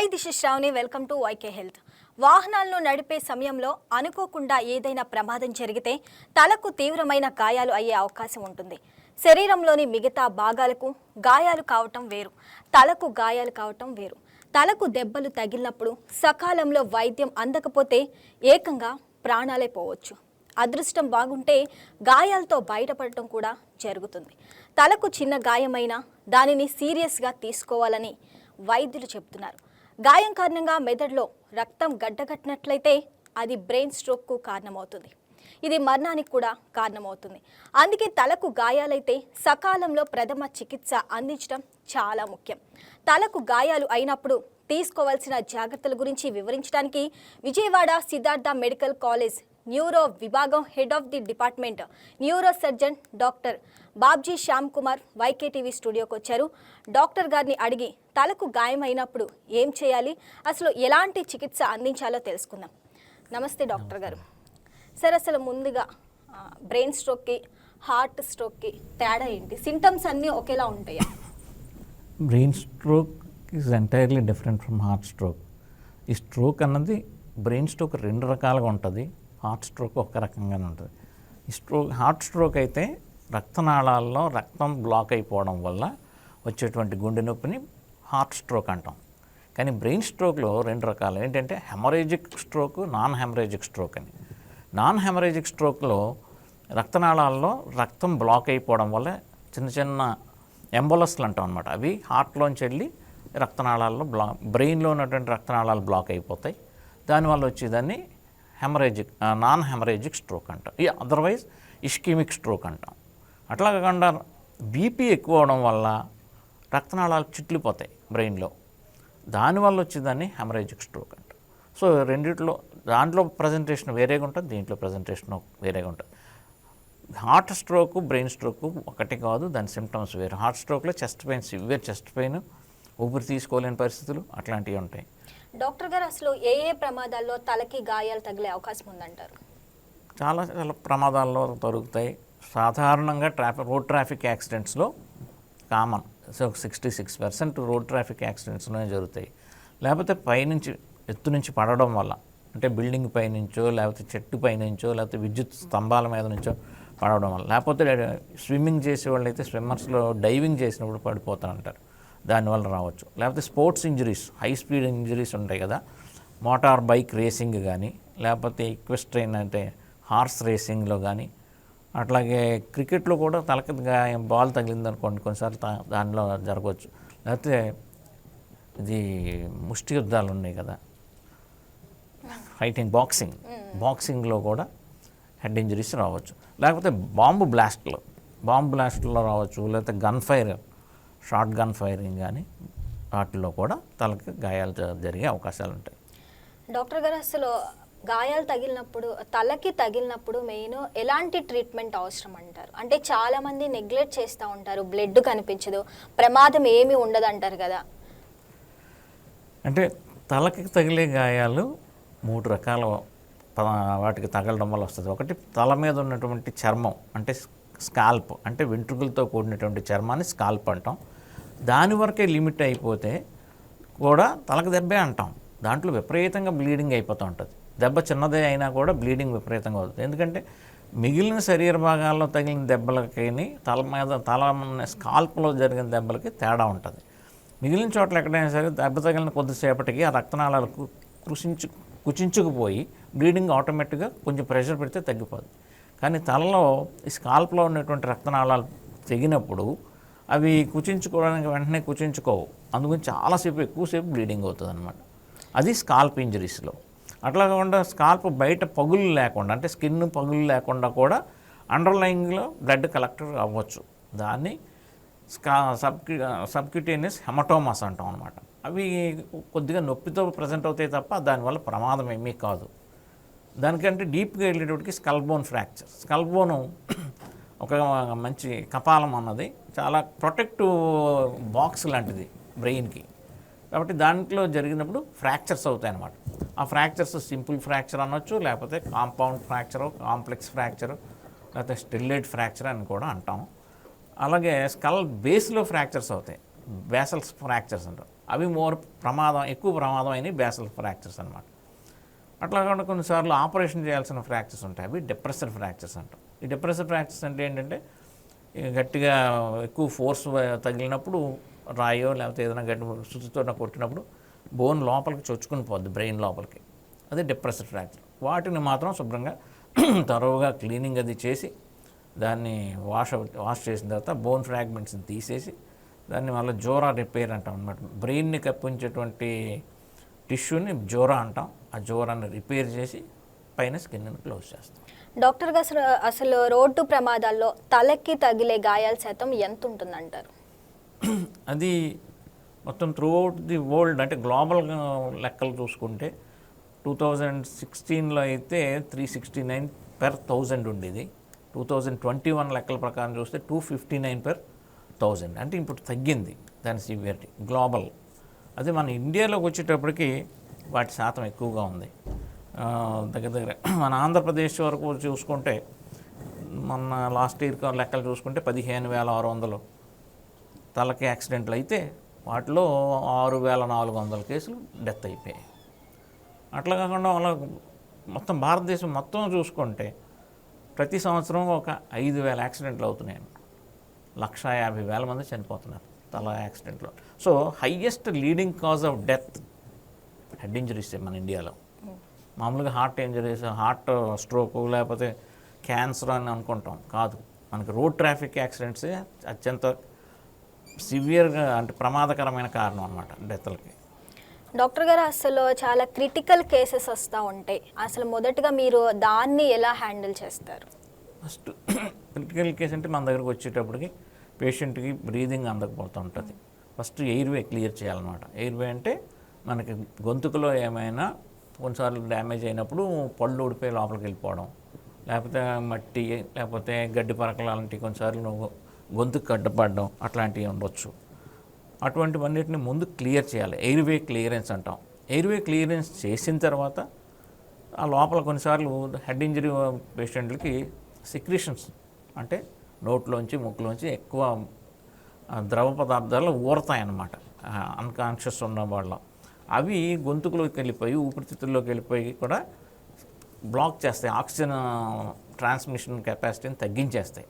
Hi this is Shravani welcome to YK health. వాహనాలను నడిపే సమయంలో అనుకోకుండా ఏదైనా ప్రమాదం జరిగితే తలకు తీవ్రమైన గాయాలు అయ్యే అవకాశం ఉంటుంది. శరీరంలోని మిగతా భాగాలకు గాయాలు కావటం వేరు, తలకు గాయాలు కావటం వేరు. తలకు దెబ్బలు తగిలినప్పుడు సకాలంలో వైద్యం అందకపోతే ఏకంగా ప్రాణాలే పోవచ్చు. అదృష్టం బాగుంటే గాయాలతో బయటపడటం కూడా జరుగుతుంది. తలకు చిన్న గాయమైనా దానిని సీరియస్గా తీసుకోవాలని వైద్యులు చెప్తున్నారు. గాయం కారణంగా మెదడులో రక్తం గడ్డకట్టినట్లయితే అది బ్రెయిన్ స్ట్రోక్కు కారణమవుతుంది. ఇది మరణానికి కూడా కారణమవుతుంది. అందుకే తలకు గాయాలైతే సకాలంలో ప్రథమ చికిత్స అందించడం చాలా ముఖ్యం. తలకు గాయాలు అయినప్పుడు తీసుకోవాల్సిన జాగ్రత్తల గురించి వివరించడానికి Vijayawada Siddhartha medical college neuro విభాగం head of the department neuro surgeon doctor Babji Shyam Kumar వైకే టీవీ స్టూడియోకి వచ్చారు. డాక్టర్ గారిని అడిగి తలకు గాయమైనప్పుడు ఏం చేయాలి, అసలు ఎలాంటి చికిత్స అందించాలో తెలుసుకుందాం. నమస్తే డాక్టర్ గారు. సార్, అసలు ముందుగా బ్రెయిన్ స్ట్రోక్కి హార్ట్ స్ట్రోక్కి తేడా ఏంటి? సింటమ్స్ అన్నీ ఒకేలా ఉంటాయా? Brain stroke is entirely different from heart stroke. ఈ స్ట్రోక్ అన్నది బ్రెయిన్ స్ట్రోక్ రెండు రకాలుగా ఉంటుంది, హార్ట్ స్ట్రోక్ ఒక రకంగానే ఉంటుంది. ఈ హార్ట్ స్ట్రోక్ అయితే రక్తనాళాల్లో రక్తం బ్లాక్ అయిపోవడం వల్ల వచ్చేటువంటి గుండె నొప్పిని హార్ట్ స్ట్రోక్ అంటాం. కానీ బ్రెయిన్ స్ట్రోక్లో రెండు రకాలు ఏంటంటే haemorrhagic stroke, non haemorrhagic stroke అని. నాన్ హెమరేజిక్ స్ట్రోక్లో రక్తనాళాల్లో రక్తం బ్లాక్ అయిపోవడం వల్ల చిన్న చిన్న ఎంబోలస్లు అంటాం అనమాట. అవి హార్ట్లోంచి వెళ్ళి రక్తనాళాల్లో బ్రెయిన్లో ఉన్నటువంటి రక్తనాళాలు బ్లాక్ అయిపోతాయి. దానివల్ల వచ్చేదాన్ని నాన్ హెమరేజిక్ స్ట్రోక్ అంటాం. ఈ అదర్వైజ్ ఇష్కెమిక్ స్ట్రోక్ అంటాం. అట్లా కాకుండా బీపీ ఎక్కువ అవడం వల్ల రక్తనాళాలు చిట్లిపోతాయి బ్రెయిన్లో, దానివల్ల వచ్చేదాన్ని హెమరేజిక్ స్ట్రోక్ అంటాం. సో రెండిట్లో దాంట్లో ప్రజెంటేషన్ వేరేగా ఉంటుంది, దీంట్లో ప్రజెంటేషన్ వేరేగా ఉంటుంది. హార్ట్ స్ట్రోక్ బ్రెయిన్ స్ట్రోక్ ఒకటి కాదు, దాని సిమ్టమ్స్ వేరు. హార్ట్ స్ట్రోక్లో chest pain, severe chest pain, ఊపిరి తీసుకోలేని పరిస్థితులు అట్లాంటివి ఉంటాయి. డాక్టర్ గారు, అసలు ఏ ప్రమాదాల్లో తలకి గాయాలు తగిలే అవకాశం ఉందంటారు? చాలా ప్రమాదాల్లో దొరుకుతాయి. సాధారణంగా రోడ్ ట్రాఫిక్ యాక్సిడెంట్స్లో కామన్. సో 66% రోడ్ ట్రాఫిక్ యాక్సిడెంట్స్లోనే జరుగుతాయి. లేకపోతే పైనుంచి ఎత్తు నుంచి పడడం వల్ల, అంటే బిల్డింగ్ పైనుంచో లేకపోతే చెట్టు పైనుంచో లేకపోతే విద్యుత్ స్తంభాల మీద నుంచో పడడం వల్ల, లేకపోతే స్విమ్మింగ్ చేసేవాళ్ళు అయితే స్విమ్మర్స్లో డైవింగ్ చేసినప్పుడు పడిపోతూ ఉంటారు, దానివల్ల రావచ్చు. లేకపోతే sports injuries, high speed injuries ఉంటాయి కదా, మోటార్ బైక్ రేసింగ్ కానీ, లేకపోతే ఈక్వెస్ట్రియన్ అంటే హార్స్ రేసింగ్లో కానీ, అట్లాగే క్రికెట్లో కూడా తలకి బాల్ తగిలిందనుకోండి కొన్నిసార్లు దానిలో జరగవచ్చు. లేకపోతే ఇది ముష్టి యుద్ధాలు ఉన్నాయి కదా, ఫైటింగ్, బాక్సింగ్లో కూడా హెడ్ ఇంజరీస్ రావచ్చు. లేకపోతే బాంబు బ్లాస్ట్లో రావచ్చు. లేకపోతే షార్ట్ గన్ ఫైరింగ్ కానీ వాటిల్లో కూడా తలకి గాయాలు జరిగే అవకాశాలు ఉంటాయి. డాక్టర్ గారు, అసలు గాయాలు తలకి తగిలినప్పుడు మెయిన్ ఎలాంటి ట్రీట్మెంట్ అవసరం అంటారు? అంటే చాలామంది నెగ్లెక్ట్ చేస్తూ ఉంటారు, బ్లడ్ కనిపించదు, ప్రమాదం ఏమీ ఉండదు అంటారు కదా. అంటే తలకి తగిలే గాయాలు మూడు రకాల వాటికి తగలడం వల్ల వస్తుంది. ఒకటి, తల మీద ఉన్నటువంటి చర్మం అంటే స్కాల్ప్, అంటే వెంట్రుకలతో కూడినటువంటి చర్మాన్ని స్కాల్ప్ అంటాం. దాని వరకే లిమిట్ అయిపోతే కూడా తలకు దెబ్బే అంటాం. దాంట్లో విపరీతంగా బ్లీడింగ్ అయిపోతూ ఉంటుంది. దెబ్బ చిన్నదే అయినా కూడా బ్లీడింగ్ విపరీతంగా అవుతుంది. ఎందుకంటే మిగిలిన శరీర భాగాల్లో తగిలిన దెబ్బలకి తల స్కాల్ప్లో జరిగిన దెబ్బలకి తేడా ఉంటుంది. మిగిలిన చోట్ల ఎక్కడైనా సరే దెబ్బ తగిలిన కొద్దిసేపటికి ఆ రక్తనాళాలకు కుచించుకుపోయి బ్లీడింగ్ ఆటోమేటిక్గా కొంచెం ప్రెషర్ పెడితే తగ్గిపోతుంది. కానీ తలలో ఈ స్కాల్ప్లో ఉన్నటువంటి రక్తనాళాలు తెగినప్పుడు అవి కుచించుకోవడానికి వెంటనే కుచించుకోవు, అందుకని చాలాసేపు ఎక్కువసేపు బ్లీడింగ్ అవుతుంది అనమాట. అది స్కాల్ప్ ఇంజరీస్లో. అట్లా కాకుండా స్కాల్ప్ బయట పగులు లేకుండా, అంటే స్కిన్ పగులు లేకుండా కూడా అండర్లయింగ్లో బ్లడ్ కలెక్టర్ అవ్వచ్చు. దాన్ని సబ్క్యూటేనియస్ హెమటోమాస్ అంటాం అనమాట. అవి కొద్దిగా నొప్పితో ప్రజెంట్ అవుతాయి తప్ప దానివల్ల ప్రమాదం ఏమీ కాదు. దానికంటే డీప్గా వెళ్ళేటప్పటికి స్కల్ బోను ఒక మంచి కపాలం అన్నది చాలా ప్రొటెక్టివ్ బాక్స్ లాంటిది బ్రెయిన్కి. కాబట్టి దాంట్లో జరిగినప్పుడు ఫ్రాక్చర్స్ అవుతాయి అన్నమాట. ఆ ఫ్రాక్చర్స్ సింపుల్ ఫ్రాక్చర్ అనొచ్చు, లేకపోతే కాంపౌండ్ ఫ్రాక్చరు, కాంప్లెక్స్ ఫ్రాక్చరు, లేకపోతే స్టెరిలైట్ ఫ్రాక్చర్ అని కూడా అంటాం. అలాగే స్కల్ బేస్లో ఫ్రాక్చర్స్ అవుతాయి, బేసల్స్ ఫ్రాక్చర్స్ అంటారు. అవి ఎక్కువ ప్రమాదం అయినవి బేసల్ ఫ్రాక్చర్స్ అనమాట. అట్లా కాకుండా కొన్నిసార్లు ఆపరేషన్ చేయాల్సిన ఫ్రాక్చర్స్ ఉంటాయి, అవి డిప్రెసర్ ఫ్రాక్చర్స్ అంటాం. ఈ డిప్రెసర్ ఫ్రాక్చర్స్ అంటే ఏంటంటే గట్టిగా ఎక్కువ ఫోర్స్ తగిలినప్పుడు రాయో లేకపోతే ఏదైనా గట్టి శుద్ధితో కొట్టినప్పుడు బోన్ లోపలికి చొచ్చుకుని పోద్ది, బ్రెయిన్ లోపలికి. అదే డిప్రెసర్ ఫ్రాక్చర్. వాటిని మాత్రం శుభ్రంగా తరువుగా క్లీనింగ్ అది చేసి దాన్ని వాష్ చేసిన తర్వాత బోన్ ఫ్రాగ్మెంట్స్ని తీసేసి దాన్ని మళ్ళీ జోరా రిపేర్ అంటాం అనమాట. బ్రెయిన్ని కప్పించేటువంటి టిష్యూని జోరా అంటాం. ఆ జోరాన్ని రిపేర్ చేసి పైన స్కిన్ని క్లోజ్ చేస్తాం. డాక్టర్ గారు, అసలు రోడ్డు ప్రమాదాల్లో తలకి తగిలే గాయాల శాతం ఎంత ఉంటుందంటారు? అది మొత్తం త్రూఅవుట్ ది వరల్డ్ అంటే గ్లోబల్ లెక్కలు చూసుకుంటే 2016లో అయితే 369 per 1000 ఉండేది. 2021 లెక్కల ప్రకారం చూస్తే 259 per 1000. అంటే ఇప్పుడు తగ్గింది దాని సివియరిటీ గ్లోబల్. అదే మన ఇండియాలోకి వచ్చేటప్పటికి వాటి శాతం ఎక్కువగా ఉంది. దగ్గర మన ఆంధ్రప్రదేశ్ వరకు చూసుకుంటే మొన్న లాస్ట్ ఇయర్ లెక్కలు చూసుకుంటే 15,600 తలకి యాక్సిడెంట్లు అయితే వాటిలో 6,400 కేసులు డెత్ అయిపోయాయి. అట్లా కాకుండా వాళ్ళ మొత్తం భారతదేశం మొత్తం చూసుకుంటే ప్రతి సంవత్సరం ఒక 5,000 యాక్సిడెంట్లు అవుతున్నాయి. 150,000 మంది చనిపోతున్నారు తల యాక్సిడెంట్లో. So highest leading cause of death head injuries మన ఇండియాలో. మామూలుగా హార్ట్ ఇంజరీస్, హార్ట్ స్ట్రోకు లేకపోతే క్యాన్సర్ అని అనుకుంటాం, కాదు. మనకి రోడ్ ట్రాఫిక్ యాక్సిడెంట్సే అత్యంత సివియర్గా అంటే ప్రమాదకరమైన కారణం అనమాట డెత్లకి. డాక్టర్ గారు, అసలు చాలా క్రిటికల్ కేసెస్ వస్తూ ఉంటాయి. అసలు మొదటగా మీరు దాన్ని ఎలా హ్యాండిల్ చేస్తారు? ఫస్ట్ క్రిటికల్ కేసు అంటే మన దగ్గరకు వచ్చేటప్పటికి పేషెంట్కి బ్రీదింగ్ అందకపోతూ ఉంటుంది. ఫస్ట్ ఎయిర్వే క్లియర్ చేయాలన్నమాట. ఎయిర్వే అంటే మనకి గొంతుకులో ఏమైనా కొన్నిసార్లు డ్యామేజ్ అయినప్పుడు పళ్ళు ఊడిపోయి లోపలికి వెళ్ళిపోవడం, లేకపోతే మట్టి లేకపోతే గడ్డి పరకలు అలాంటివి కొన్నిసార్లు గొంతుకు కడ్డపడడం అట్లాంటివి ఉండొచ్చు. అటువంటివన్నిటిని ముందు క్లియర్ చేయాలి. ఎయిర్వే క్లియరెన్స్ అంటాం. ఎయిర్వే క్లియరెన్స్ చేసిన తర్వాత ఆ లోపల కొన్నిసార్లు హెడ్ ఇంజరీ పేషెంట్లకి సిక్రీషన్స్ అంటే నోట్లోంచి ముక్కులోంచి ఎక్కువ ద్రవ పదార్థాలు ఊరతాయన్నమాట అన్కాన్షియస్ ఉన్న వాళ్ళం. అవి గొంతుకులోకి వెళ్ళిపోయి ఊపిరితిత్తుల్లోకి వెళ్ళిపోయి కూడా బ్లాక్ చేస్తాయి, ఆక్సిజన్ ట్రాన్స్మిషన్ కెపాసిటీని తగ్గించేస్తాయి.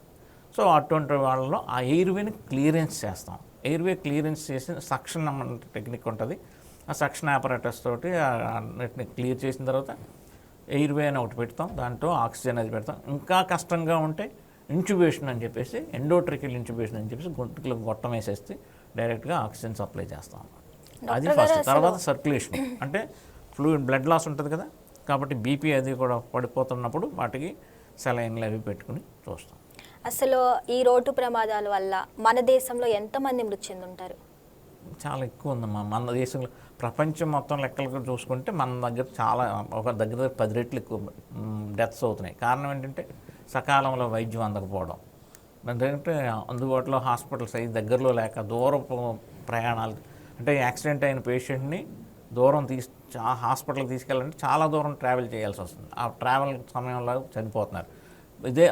సో అటువంటి వాళ్ళలో ఆ ఎయిర్వేని క్లియరెన్స్ చేస్తాం. ఎయిర్వే క్లియరెన్స్ చేసి సక్షన్ టెక్నిక్ ఉంటుంది. ఆ సక్షన్ ఆపరేటర్స్ తోటి అన్నిటిని క్లియర్ చేసిన తర్వాత ఎయిర్వే అని ఒకటి పెడతాం, దాంట్లో ఆక్సిజన్ అది పెడతాం. ఇంకా కష్టంగా ఉంటే ఇంట్యుబేషన్ అని చెప్పేసి ఎండోట్రికల్ ఇంట్యుబేషన్ అని చెప్పేసి గొంతుకులకు గొట్టం వేసేస్తే డైరెక్ట్గా ఆక్సిజన్ సప్లై చేస్తాం. అది ఫస్ట్. తర్వాత సర్క్యులేషన్ అంటే ఫ్లూయిడ్ బ్లడ్ లాస్ ఉంటుంది కదా, కాబట్టి బీపీ అది కూడా పడిపోతున్నప్పుడు వాటికి సెలైన్లు అవి పెట్టుకుని చూస్తాం. అసలు ఈ రోడ్డు ప్రమాదాల వల్ల మన దేశంలో ఎంతమంది మృతి చెందుంటారు? చాలా ఎక్కువ ఉందమ్మా మన దేశంలో. ప్రపంచం మొత్తం లెక్కలు చూసుకుంటే మన దగ్గర చాలా ఒక దగ్గర 10 రెట్లు ఎక్కువ డెత్స్ అవుతున్నాయి. కారణం ఏంటంటే సకాలంలో వైద్యం అందకపోవడం, ఎందుకంటే అందుబాటులో హాస్పిటల్స్ అయ్యి దగ్గరలో లేక దూరపు ప్రయాణాలు. అంటే యాక్సిడెంట్ అయిన పేషెంట్ని దూరం హాస్పిటల్కి తీసుకెళ్ళాలంటే చాలా దూరం ట్రావెల్ చేయాల్సి వస్తుంది. ఆ ట్రావెల్ సమయంలో చనిపోతున్నారు.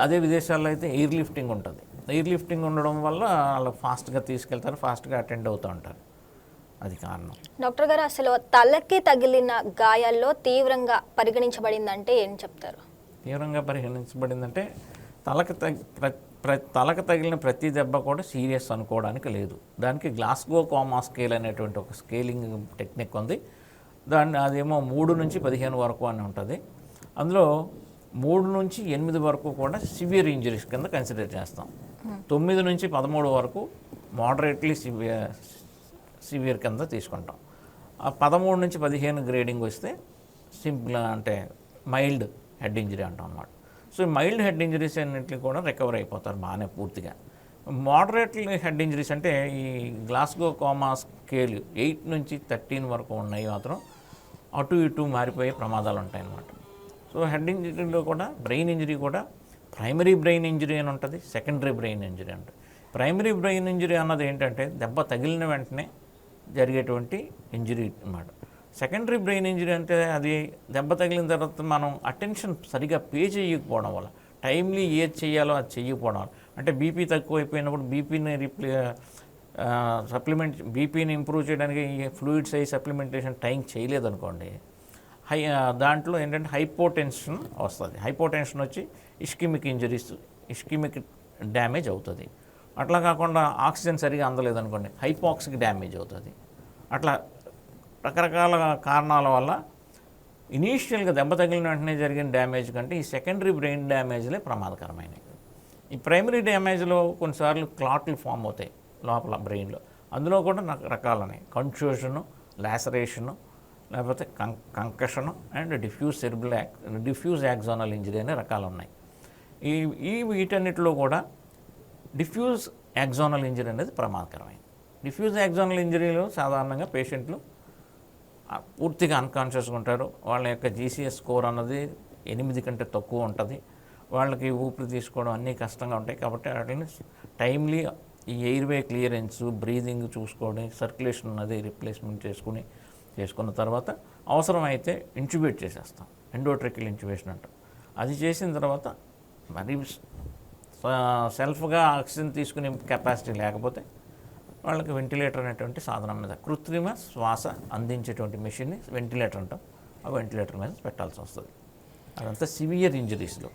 అదే విదేశాల్లో అయితే ఎయిర్ లిఫ్టింగ్ ఉంటుంది. ఎయిర్ లిఫ్టింగ్ ఉండడం వల్ల వాళ్ళు ఫాస్ట్గా తీసుకెళ్తారు, ఫాస్ట్గా అటెండ్ అవుతూ ఉంటారు. అది కారణం. డాక్టర్ గారు, అసలు తలకి తగిలిన గాయాల్లో తీవ్రంగా పరిగణించబడిందంటే ఏం చెప్తారు? తీవ్రంగా పరిగణించబడిందంటే తలకు తగిలిన ప్రతి దెబ్బ కూడా సీరియస్ అనుకోవడానికి లేదు. దానికి గ్లాస్గో కోమా స్కేల్ అనేటువంటి ఒక స్కేలింగ్ టెక్నిక్ ఉంది. అదేమో 3 నుంచి 15 వరకు అని ఉంటుంది. అందులో 3 నుంచి 8 వరకు కూడా సివియర్ ఇంజరీస్ కింద కన్సిడర్ చేస్తాం. 9 నుంచి 13 వరకు మోడరేట్లీ సివియర్ కింద తీసుకుంటాం. ఆ 13 నుంచి 15 గ్రేడింగ్ వస్తే సింపుల్ అంటే మైల్డ్ హెడ్ ఇంజరీ అంటాం అన్నమాట. సో మైల్డ్ హెడ్ ఇంజరీస్ అన్నింటినీ కూడా రికవర్ అయిపోతారు బాగానే పూర్తిగా. మోడరేట్లీ హెడ్ ఇంజరీస్ అంటే ఈ గ్లాస్గో కోమా స్కేల్ 8 నుంచి 13 వరకు ఉన్నాయి మాత్రం అటు ఇటు మారిపోయే ప్రమాదాలు ఉంటాయి అన్నమాట. సో హెడ్ ఇంజరీలో కూడా బ్రెయిన్ ఇంజరీ కూడా ప్రైమరీ బ్రెయిన్ ఇంజరీ అని ఉంటుంది, సెకండరీ బ్రెయిన్ ఇంజరీ ఉంటుంది. ప్రైమరీ బ్రెయిన్ ఇంజరీ అన్నది ఏంటంటే దెబ్బ తగిలిన వెంటనే జరిగేటువంటి ఇంజరీ అన్నమాట. సెకండరీ బ్రెయిన్ ఇంజరీ అంటే అది దెబ్బ తగిలిన తర్వాత మనం అటెన్షన్ సరిగా పే చేయకపోవడం వల్ల, టైమ్లీ ఏది చేయాలో అది చేయకపోవడం వల్ల. అంటే బీపీ తక్కువైపోయినప్పుడు బీపీని సప్లిమెంట్ బీపీని ఇంప్రూవ్ చేయడానికి ఫ్లూయిడ్స్ అయ్యి సప్లిమెంటేషన్ టైం చేయలేదనుకోండి, దాంట్లో ఏంటంటే హైపోటెన్షన్ వస్తుంది. హైపోటెన్షన్ వచ్చి ఇష్కిమిక్ ఇంజరీస్, ఇష్కిమిక్ డ్యామేజ్ అవుతుంది. అట్లా కాకుండా ఆక్సిజన్ సరిగా అందలేదనుకోండి, హైపాక్సిక్ డ్యామేజ్ అవుతుంది. అట్లా రకరకాల కారణాల వల్ల ఇనీషియల్గా దెబ్బ తగిలిన వెంటనే జరిగిన డ్యామేజ్ కంటే ఈ సెకండరీ బ్రెయిన్ డ్యామేజ్లే ప్రమాదకరమైనవి. ఈ ప్రైమరీ డ్యామేజ్లో కొన్నిసార్లు క్లాట్లు ఫామ్ అవుతాయి లోపల బ్రెయిన్లో. అందులో కూడా రకాలున్నాయి. కన్ఫ్యూషను, లాసరేషను, లేకపోతే కంకషను అండ్ డిఫ్యూజ్ యాక్సోనల్ ఇంజరీ అనే రకాలు ఉన్నాయి. వీటన్నిటిలో కూడా డిఫ్యూజ్ యాక్సోనల్ ఇంజరీ అనేది ప్రమాదకరమైనది. డిఫ్యూజ్ యాక్సోనల్ ఇంజరీలో సాధారణంగా పేషెంట్లు పూర్తిగా అన్కాన్షియస్గా ఉంటారు. వాళ్ళ యొక్క జీసీఎస్ స్కోర్ అన్నది 8 కంటే తక్కువ ఉంటుంది. వాళ్ళకి ఊపిరి తీసుకోవడం అన్నీ కష్టంగా ఉంటాయి. కాబట్టి వాటిని టైమ్లీ ఈ ఎయిర్వే క్లియరెన్స్, బ్రీదింగ్ చూసుకోవడం, సర్క్యులేషన్ అన్నది రిప్లేస్మెంట్ చేసుకున్న తర్వాత అవసరమైతే ఇంట్యూబేట్ చేసేస్తాం. ఎండోట్రికల్ ఇంట్యూబేషన్ అంటాం. అది చేసిన తర్వాత మరి సెల్ఫ్గా ఆక్సిజన్ తీసుకునే కెపాసిటీ లేకపోతే వాళ్ళకి వెంటిలేటర్ అనేటువంటి సాధనం మీద, కృత్రిమ శ్వాస అందించేటువంటి మెషిన్ని వెంటిలేటర్ అంటాం, ఆ వెంటిలేటర్ మీద పెట్టాల్సి వస్తుంది. అదంతా సివియర్ ఇంజరీస్లో.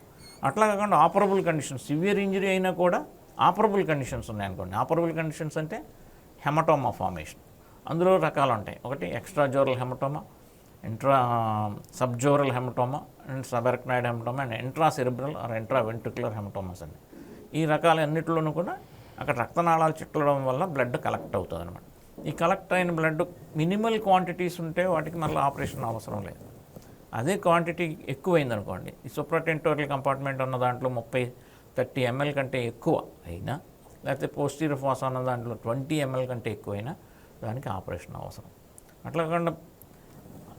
అట్లా కాకుండా ఆపరబుల్ కండిషన్స్, సివియర్ ఇంజరీ అయినా కూడా ఆపరబుల్ కండిషన్స్ ఉన్నాయనుకోండి. ఆపరబుల్ కండిషన్స్ అంటే హెమటోమా ఫార్మేషన్. అందులో రకాలు ఉంటాయి. ఒకటి extra dural haematoma, subdural haematoma and subarachnoid haematoma and intra cerebral or intra ventricular haematomas అండి. ఈ రకాలన్నిటిలోనూ కూడా అక్కడ రక్తనాళాలు చిట్లడం వల్ల బ్లడ్ కలెక్ట్ అవుతుంది అనమాట. ఈ కలెక్ట్ అయిన బ్లడ్ మినిమల్ క్వాంటిటీస్ ఉంటే వాటికి మళ్ళీ ఆపరేషన్ అవసరం లేదు. అదే క్వాంటిటీ ఎక్కువైందనుకోండి, ఈ సూప్రాటెంటోరియల్ కంపార్ట్మెంట్ ఉన్న దాంట్లో 30-30 ml కంటే ఎక్కువ అయినా, లేకపోతే పోస్టీరియర్ ఫాస్ ఉన్న దాంట్లో 20 ml కంటే ఎక్కువైనా దానికి ఆపరేషన్ అవసరం. అట్లా కాకుండా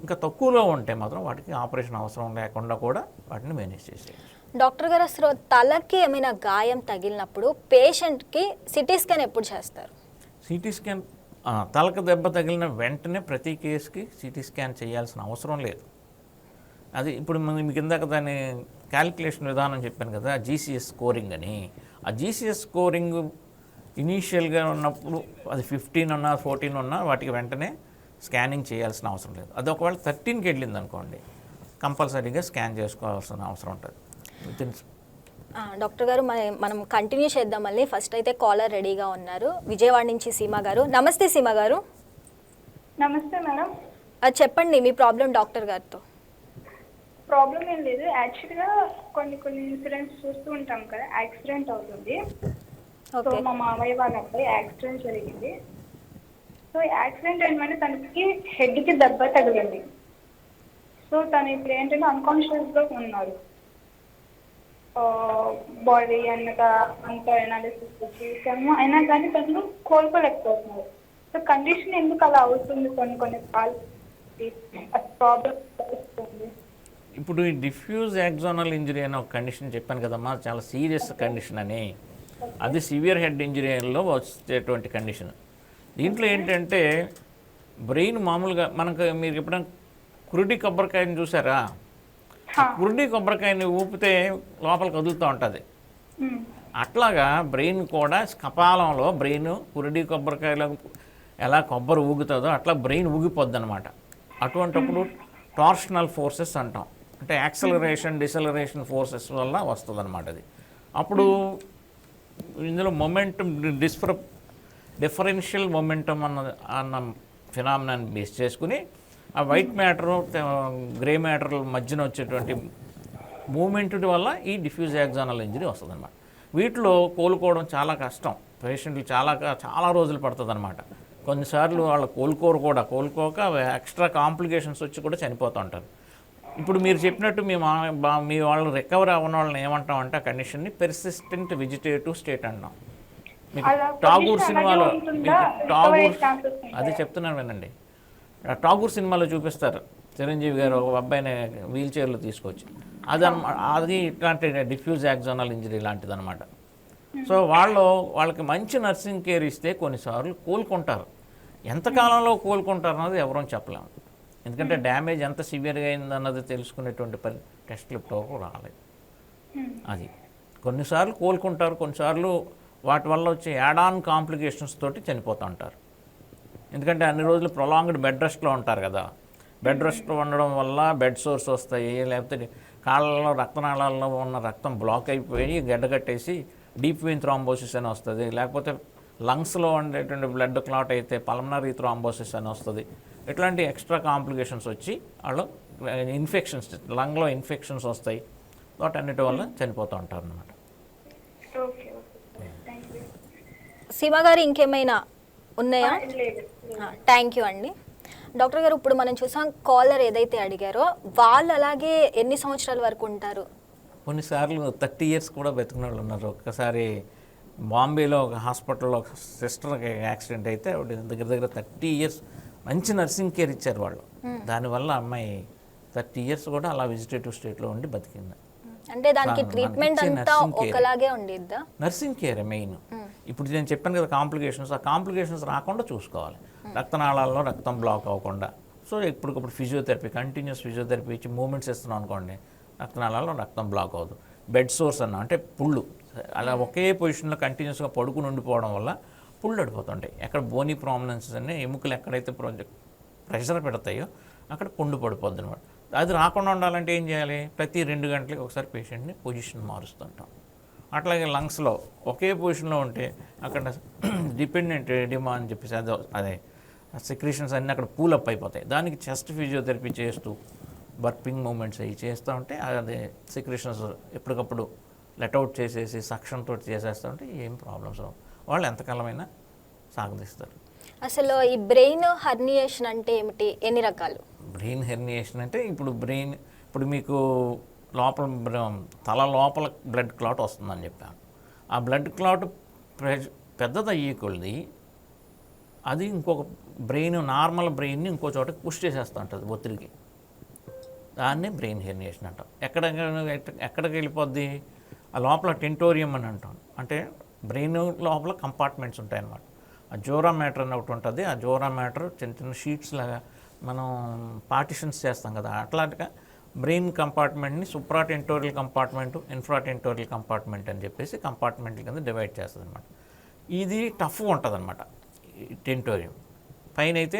ఇంకా తక్కువలో ఉంటే మాత్రం వాటికి ఆపరేషన్ అవసరం లేకుండా కూడా వాటిని మేనేజ్ చేసేయచ్చు. డాక్టర్ గారు, అసలు తలకి ఏమైనా గాయం తగిలినప్పుడు పేషెంట్కి సిటీ స్కాన్ ఎప్పుడు చేస్తారు? సిటీ స్కాన్ తలకు దెబ్బ తగిలిన వెంటనే ప్రతి కేసుకి సిటీ స్కాన్ చేయాల్సిన అవసరం లేదు. అది ఇప్పుడు మీకు ఇందాక దాని క్యాలిక్యులేషన్ విధానం చెప్పాను కదా, జీసీఎస్ స్కోరింగ్ అని. ఆ జీసీఎస్ స్కోరింగ్ ఇనీషియల్గా ఉన్నప్పుడు అది 15 ఉన్నా 14 ఉన్నా వాటికి వెంటనే స్కానింగ్ చేయాల్సిన అవసరం లేదు. అది ఒకవేళ 13కి వెళ్ళింది అనుకోండి, కంపల్సరీగా స్కాన్ చేసుకోవాల్సిన అవసరం ఉంటుంది. డాక్టర్ గారు, మనం కంటిన్యూ చేద్దాం మళ్ళీ. ఫస్ట్ అయితే కాలర్ రెడీగా ఉన్నారు, విజయవాడ నుంచి సీమ గారు. నమస్తే సీమ గారు. నమస్తే మేడం. చెప్పండి మీ ప్రాబ్లం డాక్టర్ గారితో. ప్రాబ్లం ఏం లేదు. యాక్చువల్గా కొన్ని ఇన్సిడెంట్స్ చూస్తూ ఉంటాం కదా, యాక్సిడెంట్ అవుతుంది. సో మా మామయ్య వాళ్ళ అబ్బాయి యాక్సిడెంట్ జరిగింది. సో యాక్సిడెంట్ ఏంటంటే తనకి హెడ్కి దెబ్బ తగిలింది. సో తను ఇప్పుడు ఏంటంటే అన్కాన్షియస్గా ఉన్నారు. బాడీ అంతా అనాలిసిస్ చేసాము, అయినా కానీ తను కోలుకోలేకపోతున్నారు. సో కండిషన్ ఎందుకు అలా అవుతుంది? కొన్ని ప్రాబ్లమ్ వస్తుంది. ఇప్పుడు ఈ డిఫ్యూజ్ యాక్సోనల్ ఇంజరీ అనే ఒక కండిషన్ చెప్పాను కదమ్మా, చాలా సీరియస్ కండిషన్ అని. అది సివియర్ హెడ్ ఇంజరీలో వచ్చేటువంటి కండిషన్. దీంట్లో ఏంటంటే బ్రెయిన్ మామూలుగా మీరు ఎప్పుడైనా కురుడి కొబ్బరికాయని చూసారా? కురుడి కొబ్బరికాయని ఊపితే లోపల కదులుతూ ఉంటుంది. అట్లాగా బ్రెయిన్ కూడా కపాలంలో బ్రెయిన్ కురుడి కొబ్బరికాయలో ఎలా కొబ్బరి ఊగుతుందో అట్లా బ్రెయిన్ ఊగిపోద్ది అనమాట. అటువంటిప్పుడు టార్షనల్ ఫోర్సెస్ అంటాం. అంటే యాక్సలరేషన్ డిసలరేషన్ ఫోర్సెస్ వల్ల వస్తుంది అనమాట. అది అప్పుడు ఇందులో మొమెంటం డిఫరెన్షియల్ మొమెంటం అన్న ఫినామినాన్ని బేస్ చేసుకుని ఆ వైట్ మ్యాటర్ గ్రే మ్యాటర్ మధ్యన వచ్చేటువంటి మూమెంట్ వల్ల ఈ డిఫ్యూజ్ యాక్సోనల్ ఇంజరీ వస్తుంది అనమాట. వీటిలో కోలుకోవడం చాలా కష్టం. పేషెంట్లు చాలా రోజులు పడుతుంది అనమాట. కొన్నిసార్లు వాళ్ళు కోలుకోక ఎక్స్ట్రా కాంప్లికేషన్స్ వచ్చి కూడా చనిపోతూ ఉంటారు. ఇప్పుడు మీరు చెప్పినట్టు మీ వాళ్ళు రికవర్ అవ్వని వాళ్ళని ఏమంటామంటే ఆ కండిషన్ని పెర్సిస్టెంట్ వెజిటేటివ్ స్టేట్ అంటాం. మీకు టాగూర్ సినిమాలో అది చెప్తున్నాను వినండి. టాగూర్ సినిమాలో చూపిస్తారు చిరంజీవి గారు ఒక అబ్బాయిని వీల్ చైర్లో తీసుకొచ్చి, అది ఇట్లాంటి డిఫ్యూజ్ యాక్సోనల్ ఇంజరీ లాంటిది అనమాట. సో వాళ్ళకి మంచి నర్సింగ్ కేర్ ఇస్తే కొన్నిసార్లు కోలుకుంటారు. ఎంతకాలంలో కోలుకుంటారు అన్నది ఎవరూ చెప్పలేము. ఎందుకంటే డ్యామేజ్ ఎంత సివియర్గా అయిందన్నది తెలుసుకునేటువంటి టెస్టులు ఇప్పుడు రాలేదు. అది కొన్నిసార్లు కోలుకుంటారు, కొన్నిసార్లు వాటి వల్ల వచ్చే యాడ్ ఆన్ కాంప్లికేషన్స్ తోటి చనిపోతూ ఉంటారు. ఎందుకంటే అన్ని రోజులు ప్రొలాంగ్డ్ బెడ్ రెస్ట్లో ఉంటారు కదా. బెడ్ రెస్ట్లో ఉండడం వల్ల బెడ్ సోర్స్ వస్తాయి, లేకపోతే కాళ్ళలో రక్తనాళాల్లో ఉన్న రక్తం బ్లాక్ అయిపోయి గడ్డగట్టేసి డీప్ వెయిన్ థ్రాంబోసిస్ అని వస్తుంది, లేకపోతే లంగ్స్లో ఉండేటువంటి బ్లడ్ క్లాట్ అయితే పల్మనరీ థ్రాంబోసిస్ అని వస్తుంది. ఇట్లాంటి ఎక్స్ట్రా కాంప్లికేషన్స్ వచ్చి వాళ్ళు ఇన్ఫెక్షన్స్, లంగ్లో ఇన్ఫెక్షన్స్ వస్తాయి, వాటన్నిటి వల్ల చనిపోతూ ఉంటారు అన్నమాట. Okay okay thank you. సీమ గారు ఇంకేమైనా ఉన్నాయా? లేదు. థ్యాంక్ యూ అండి. డాక్టర్ గారు, ఇప్పుడు మనం చూసాం కాలర్ ఏదైతే అడిగారో వాళ్ళు అలాగే ఎన్ని సంవత్సరాల వరకు ఉంటారు? కొన్నిసార్లు 30 years కూడా బతికిన వాళ్ళు ఉన్నారు. ఒక్కసారి బాంబేలో ఒక హాస్పిటల్లో ఒక సిస్టర్కి యాక్సిడెంట్ అయితే ఆవిడ దగ్గర దగ్గర 30 years మంచి నర్సింగ్ కేర్ ఇచ్చారు వాళ్ళు. దానివల్ల అమ్మాయి 30 years కూడా అలా వెజిటేటివ్ స్టేట్లో ఉండి బతికింది. అంటే దానికి ట్రీట్మెంట్ అంతా ఒకలాగే ఉండిద్దా? Nursing care main. ఇప్పుడు నేను చెప్పాను కదా కాంప్లికేషన్స్, ఆ కాంప్లికేషన్స్ రాకుండా చూసుకోవాలి. రక్తనాళాల్లో రక్తం బ్లాక్ అవ్వకుండా. సో ఇప్పటికప్పుడు ఫిజియోథెరపీ, కంటిన్యూస్ ఫిజియోథెరపీ ఇచ్చి మూమెంట్స్ ఇస్తున్నాం అనుకోండి, రక్తనాళాల్లో రక్తం బ్లాక్ అవ్వదు. బెడ్ సోర్స్ అన్న అంటే పుళ్ళు, అలా ఒకే పొజిషన్లో కంటిన్యూస్గా పడుకుని ఉండిపోవడం వల్ల పుళ్ళు అడిపోతుంటాయి. ఎక్కడ బోనీ ప్రామినెన్సెస్ అనే ఎముకలు ఎక్కడైతే ప్రెషర్ పెడతాయో అక్కడ పుండు పడిపోద్ది అనమాట. అది రాకుండా ఉండాలంటే ఏం చేయాలి? ప్రతి 2 గంటలకి ఒకసారి పేషెంట్ని పొజిషన్ మారుస్తుంటాం. అట్లాగే లంగ్స్లో ఒకే పొజిషన్లో ఉంటే అక్కడ డిపెండెంట్ ఎడిమా అని చెప్పేసి అదే సెక్రీషన్స్ అన్నీ అక్కడ పూలప్ అయిపోతాయి. దానికి చెస్ట్ ఫిజియోథెరపీ చేస్తూ బర్పింగ్ మూమెంట్స్ అవి చేస్తూ ఉంటే అదే సెక్రీషన్స్ ఎప్పటికప్పుడు లెట్అవుట్ చేసేసి సక్షన్ తోటి చేసేస్తూ ఉంటే ఏం ప్రాబ్లమ్స్ వాళ్ళు ఎంతకాలమైనా సాగదీస్తారు. అసలు ఈ బ్రెయిన్ హెర్నియేషన్ అంటే ఏమిటి? ఎన్ని రకాలు? బ్రెయిన్ హెర్నియేషన్ అంటే ఇప్పుడు మీకు లోపల తల లోపల బ్లడ్ క్లాట్ వస్తుందని చెప్పాను. ఆ బ్లడ్ క్లాట్ పెద్దది అయ్యే కొద్ది అది ఇంకొక నార్మల్ బ్రెయిన్ని ఇంకో చోటకి పుష్ చేసేస్తూ ఉంటుంది ఒత్తిడికి. దాన్ని బ్రెయిన్ హెర్నియేషన్ అంటాం. ఎక్కడికి వెళ్ళిపోద్ది? ఆ లోపల టెంటోరియం అని అంటాం. అంటే బ్రెయిన్ లోపల కంపార్ట్మెంట్స్ ఉంటాయన్నమాట. ఆ జోరా మ్యాటర్ అని ఒకటి ఉంటుంది. ఆ జోరా మ్యాటర్ చిన్న చిన్న షీట్స్ లాగా మనం పార్టిషన్స్ చేస్తాం కదా, అట్లాంటిగా బ్రెయిన్ కంపార్ట్మెంట్ని సుప్రాటెంటోరియల్ కంపార్ట్మెంట్, ఇన్ఫ్రాటెంటోరియల్ కంపార్ట్మెంట్ అని చెప్పేసి కంపార్ట్మెంట్ల కింద డివైడ్ చేస్తుంది అనమాట. ఇది టఫ్గా ఉంటుంది అనమాట. టెంటోరియం పైన అయితే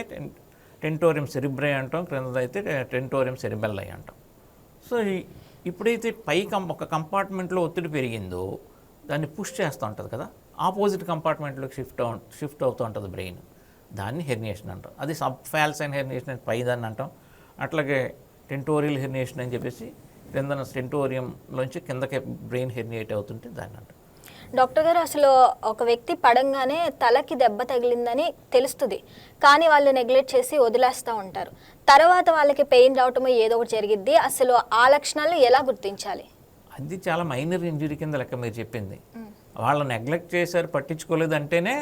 టెంటోరియం సెరిబ్రే అంటాం, క్రిందైతే టెంటోరియం సెరిబెల్లై అంటాం. సో ఇప్పుడైతే ఒక కంపార్ట్మెంట్లో ఒత్తిడి పెరిగిందో దాన్ని పుష్ చేస్తూ ఉంటుంది కదా, ఆపోజిట్ కంపార్ట్మెంట్లోకి షిఫ్ట్ అవుతూ ఉంటుంది బ్రెయిన్. దాన్ని హెర్నియేషన్ అంటాం. అది సబ్ ఫాల్సైన్ హెర్నియేషన్ అని పైదాన్ని అంటాం. అట్లాగే టెంటోరియల్ హెర్నియేషన్ అని చెప్పేసి క్రిందన టెంటోరియంలోంచి కిందకే బ్రెయిన్ హెర్నియేట్ అవుతుంటే దాన్ని అంటాం. డాక్టర్ గారు, అసలు ఒక వ్యక్తి పడంగానే తలకి దెబ్బ తగిలిందని తెలుస్తుంది, కానీ వాళ్ళు నెగ్లెక్ట్ చేసి వదిలేస్తూ ఉంటారు. తర్వాత వాళ్ళకి పెయిన్ రావటమో ఏదో ఒకటి జరిగిద్ది. అసలు ఆ లక్షణాలను ఎలా గుర్తించాలి? అది చాలా మైనర్ ఇంజురీ కింద లెక్క మీరు చెప్పింది. వాళ్ళు నెగ్లెక్ట్ చేశారు, పట్టించుకోలేదు అంటేనే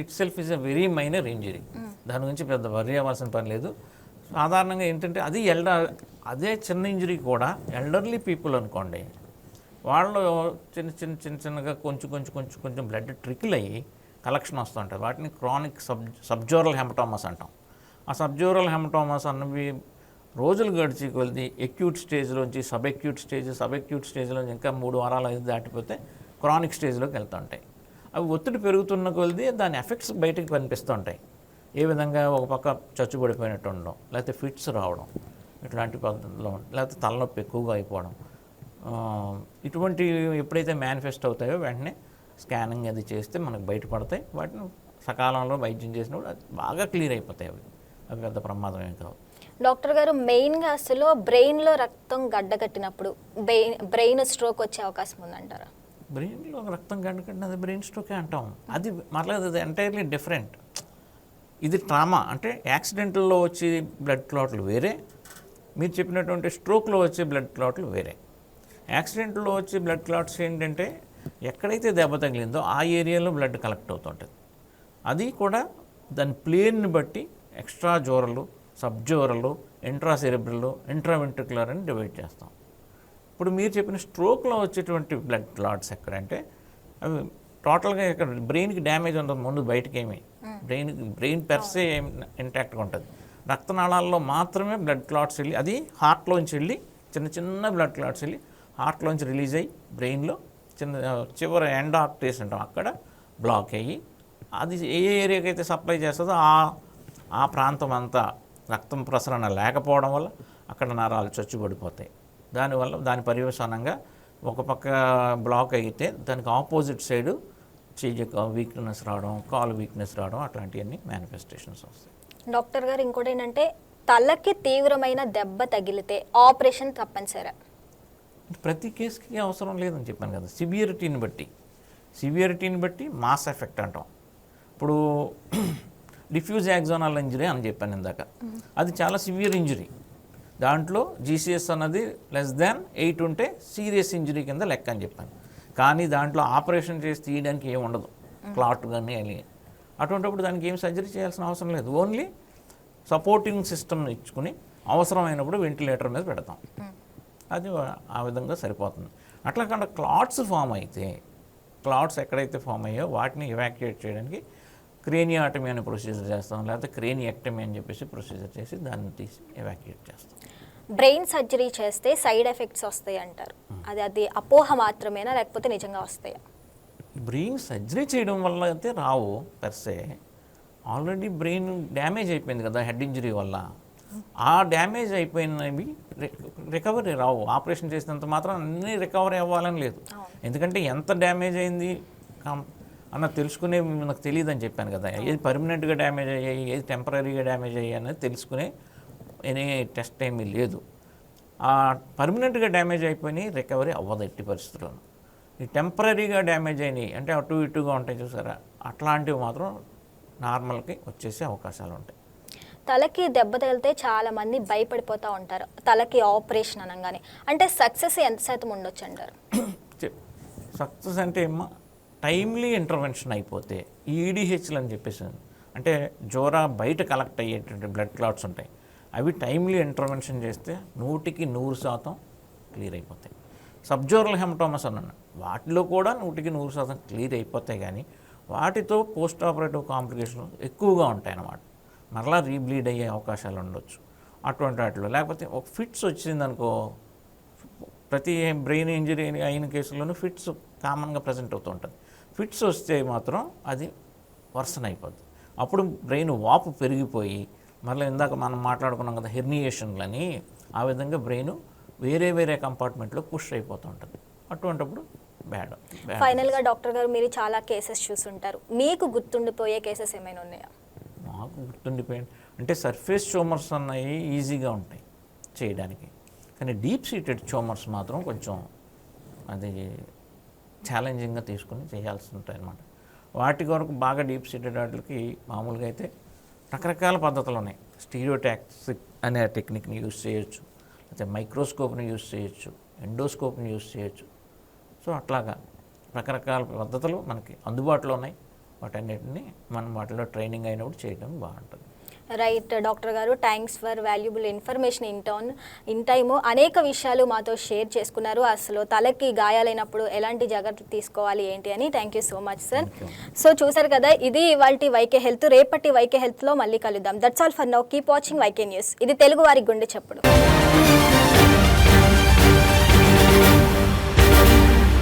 itself is a very minor injury. దాని గురించి పెద్ద వర్రీ అవ్వాల్సిన పని లేదు. సాధారణంగా ఏంటంటే అది అదే చిన్న ఇంజురీ కూడా ఎల్డర్లీ పీపుల్ అనుకోండి, వాళ్ళు చిన్నగా కొంచెం బ్లడ్ ట్రికిల్ అయ్యి కలెక్షన్ వస్తుంటాయి. వాటిని క్రానిక్ సబ్జోరల్ హెమటోమస్ అంటాం. ఆ సబ్జోరల్ హెమటోమస్ అన్నవి రోజులు గడిచి కొద్ది ఎక్యూట్ స్టేజ్లోంచి సబ్ ఎక్యూట్ స్టేజ్లోంచి ఇంకా 3 వారాలు 5 దాటిపోతే క్రానిక్ స్టేజ్లోకి వెళ్తుంటాయి. అవి ఒత్తిడి పెరుగుతున్న కొద్ది దాని ఎఫెక్ట్స్ బయటకు కనిపిస్తూ ఉంటాయి. ఏ విధంగా ఒక పక్క చచ్చుబడిపోయినట్టు ఉండడం, లేకపోతే ఫిట్స్ రావడం, ఇట్లాంటి పద్ధతిలో, లేకపోతే తలనొప్పి ఎక్కువగా అయిపోవడం, ఇటువంటి ఎప్పుడైతే మేనిఫెస్ట్ అవుతాయో వెంటనే స్కానింగ్ అది చేస్తే మనకు బయటపడతాయి. వాటిని సకాలంలో వైద్యం చేసినప్పుడు అది బాగా క్లియర్ అయిపోతాయి. అవి పెద్ద ప్రమాదం ఏం కావు. డాక్టర్ గారు, మెయిన్గా అసలు బ్రెయిన్లో రక్తం గడ్డకట్టినప్పుడు బ్రెయిన్ స్ట్రోక్ వచ్చే అవకాశం ఉందంటారా? బ్రెయిన్లో రక్తం గడ్డకట్టిన అది బ్రెయిన్ స్ట్రోకే అంటాం. అది మరలేదు, అది ఎంటైర్లీ డిఫరెంట్. ఇది ట్రామా అంటే యాక్సిడెంట్లో వచ్చే బ్లడ్ క్లాట్లు వేరే, మీరు చెప్పినటువంటి స్ట్రోక్లో వచ్చే బ్లడ్ క్లాట్లు వేరే. యాక్సిడెంట్లో వచ్చే బ్లడ్ క్లాట్స్ ఏంటంటే ఎక్కడైతే దెబ్బ తగిలిందో ఆ ఏరియాలో బ్లడ్ కలెక్ట్ అవుతుంటుంది. అది కూడా దాని ప్లేన్ని బట్టి ఎక్స్ట్రా జోరలు, సబ్జోరలు, ఇంట్రాసెరిబ్రల్, ఇంట్రావెంట్రికులర్ అని డివైడ్ చేస్తాం. ఇప్పుడు మీరు చెప్పిన స్ట్రోక్లో వచ్చేటువంటి బ్లడ్ క్లాట్స్ ఎక్కడంటే అవి టోటల్గా ఇక్కడ బ్రెయిన్కి డ్యామేజ్ ఉంటుంది, ముందు బయటకి ఏమి బ్రెయిన్ పెర్సే ఇంటాక్ట్గా ఉంటుంది. రక్తనాళాల్లో మాత్రమే బ్లడ్ క్లాట్స్ వెళ్ళి, అది హార్ట్లోంచి వెళ్ళి చిన్న బ్లడ్ క్లాట్స్ వెళ్ళి హార్ట్లోంచి రిలీజ్ అయ్యి బ్రెయిన్లో చివరి ఎండ్ ఆర్టరీస్ అంటాం, అక్కడ బ్లాక్ అయ్యి అది ఏ ఏరియాకి అయితే సప్లై చేస్తుందో ఆ ప్రాంతం అంతా రక్తం ప్రసరణ లేకపోవడం వల్ల అక్కడ నరాలు చచ్చుబడిపోతాయి. దానివల్ల దాని పర్యవసానంగా ఒక పక్క బ్లాక్ అయితే దానికి ఆపోజిట్ సైడు చెయ్యి వీక్నెస్ రావడం, కాలు వీక్నెస్ రావడం, అట్లాంటివన్నీ మేనిఫెస్టేషన్స్ వస్తాయి. డాక్టర్ గారు ఇంకోటి ఏంటంటే తలకి తీవ్రమైన దెబ్బ తగిలితే ఆపరేషన్ తప్పనిసరి? ప్రతి కేసుకి అవసరం లేదని చెప్పాను కదా, సివియరిటీని బట్టి మాస్ ఎఫెక్ట్ అంటాం. ఇప్పుడు డిఫ్యూజ్ యాక్సోనల్ ఇంజరీ అని చెప్పాను ఇందాక, అది చాలా సివియర్ ఇంజరీ. దాంట్లో జీసీఎస్ అన్నది <8 ఉంటే సీరియస్ ఇంజరీ కింద లెక్క అని చెప్పాను. కానీ దాంట్లో ఆపరేషన్ చేసి తీయడానికి ఏమి ఉండదు, క్లాట్ కానీ అని. అటువంటిప్పుడు దానికి ఏం సర్జరీ చేయాల్సిన అవసరం లేదు. ఓన్లీ సపోర్టింగ్ సిస్టమ్ ఇచ్చుకుని అవసరమైనప్పుడు వెంటిలేటర్ మీద పెడతాం. అది ఆ విధంగా సరిపోతుంది. అట్లా కాకుండా క్లాట్స్ ఫామ్ అయితే, క్లాట్స్ ఎక్కడైతే ఫామ్ అయ్యో వాటిని ఎవాక్యుయేట్ చేయడానికి క్రేనియాటమీ అనే ప్రొసీజర్ చేస్తాం, లేకపోతే క్రేనియెక్టమీ అని చెప్పేసి ప్రొసీజర్ చేసి దాన్ని తీసి ఎవాక్యుయేట్ చేస్తాం. బ్రెయిన్ సర్జరీ చేస్తే సైడ్ ఎఫెక్ట్స్ వస్తాయి అంటారు, అది అపోహ మాత్రమేనా లేకపోతే నిజంగా వస్తాయా? బ్రెయిన్ సర్జరీ చేయడం వల్ల అయితే రావు పర్సే. ఆల్రెడీ బ్రెయిన్ డ్యామేజ్ అయిపోయింది కదా హెడ్ ఇంజరీ వల్ల. ఆ డ్యామేజ్ అయిపోయినవి రికవరీ రావు. ఆపరేషన్ చేసినంత మాత్రం అన్నీ రికవరీ అవ్వాలని లేదు. ఎందుకంటే ఎంత డ్యామేజ్ అయింది అన్న తెలుసుకునే నాకు తెలియదని చెప్పాను కదా. ఏది పర్మనెంట్గా డ్యామేజ్ అయ్యాయి, ఏది టెంపరీగా డ్యామేజ్ అయ్యాయి అనేది తెలుసుకునే ఎనీ టెస్ట్ ఏమీ లేదు. ఆ పర్మనెంట్గా డ్యామేజ్ అయిపోయినాయి రికవరీ అవ్వదు ఎట్టి పరిస్థితుల్లోనూ. ఈ టెంపరీగా డ్యామేజ్ అయినాయి అంటే అటు ఇటుగా ఉంటాయి చూసారా, అట్లాంటివి మాత్రం నార్మల్కి వచ్చేసే అవకాశాలు ఉంటాయి. తలకి దెబ్బ తగిలితే చాలా మంది భయపడిపోతూ ఉంటారు తలకి ఆపరేషన్ అనగానే. అంటే సక్సెస్ ఎంత శాతం ఉండొచ్చు అంటారు? సక్సెస్ అంటే ఏమో టైమ్లీ ఇంటర్వెన్షన్ అయిపోతే ఈడిహెచ్లు అని చెప్పేసి, అంటే జ్వర బయట కలెక్ట్ అయ్యేటువంటి బ్లడ్ క్లాట్స్ ఉంటాయి, అవి టైమ్లీ ఇంటర్వెన్షన్ చేస్తే 100% క్లియర్ అయిపోతాయి. సబ్జోరల్ హెమటోమస్ అన్నాను, వాటిలో కూడా 100% క్లియర్ అయిపోతాయి. కానీ వాటితో పోస్ట్ ఆపరేటివ్ కాంప్లికేషన్స్ ఎక్కువగా ఉంటాయి అన్నమాట. మరలా రీబ్లీడ్ అయ్యే అవకాశాలు ఉండొచ్చు అటువంటి వాటిలో. లేకపోతే ఒక ఫిట్స్ వచ్చిందనుకో, ప్రతి బ్రెయిన్ ఇంజరీ అయిన కేసుల్లోనూ ఫిట్స్ కామన్గా ప్రజెంట్ అవుతూ ఉంటుంది. ఫిట్స్ వస్తే మాత్రం అది వర్సన్ అయిపోద్ది. అప్పుడు బ్రెయిన్ వాపు పెరిగిపోయి మళ్ళీ ఇందాక మనం మాట్లాడుకున్నాం కదా హెర్నియేషన్లని, ఆ విధంగా బ్రెయిన్ వేరే వేరే కంపార్ట్మెంట్లో పుష్ అయిపోతూ ఉంటుంది. అటువంటిప్పుడు బ్యాడ్. ఫైనల్గా డాక్టర్ గారు మీరు చాలా కేసెస్ చూసుంటారు, మీకు గుర్తుండిపోయే కేసెస్ ఏమైనా ఉన్నాయా? మాకు గుర్తుండిపోయింది అంటే సర్ఫేస్ ట్యూమర్స్ అన్నవి ఈజీగా ఉంటాయి చేయడానికి, కానీ డీప్ సీటెడ్ ట్యూమర్స్ మాత్రం కొంచెం అది ఛాలెంజింగ్గా తీసుకుని చేయాల్సి ఉంటాయి అన్నమాట. వాటి కొరకు బాగా డీప్ సీటెడ్ వాటికి మామూలుగా అయితే రకరకాల పద్ధతులు ఉన్నాయి. స్టీరియోటాక్సిక్ అనే టెక్నిక్ని యూజ్ చేయొచ్చు, లేకపోతే మైక్రోస్కోప్ని యూజ్ చేయొచ్చు, ఎండోస్కోప్ని యూజ్ చేయొచ్చు. సో అట్లాగా రకరకాల పద్ధతులు మనకి అందుబాటులో ఉన్నాయి. వాటన్నిటిని మనం వాటిలో ట్రైనింగ్ అయినప్పుడు చేయడం బాగుంటుంది. రైట్ డాక్టర్ గారు, thanks for valuable information in time అనేక విషయాలు మాతో షేర్ చేసుకున్నారు. అసలు తలకి గాయాలైనప్పుడు ఎలాంటి జాగ్రత్తలు తీసుకోవాలి ఏంటి అని. Thank you so much sir. So చూసారు కదా, ఇది ఇవాల్టి వైకే హెల్త్. రేపటి వైకే హెల్త్లో మళ్ళీ కలుద్దాం. That's all for now. Keep watching YK news. ఇది తెలుగు వారి గుండె చప్పుడు.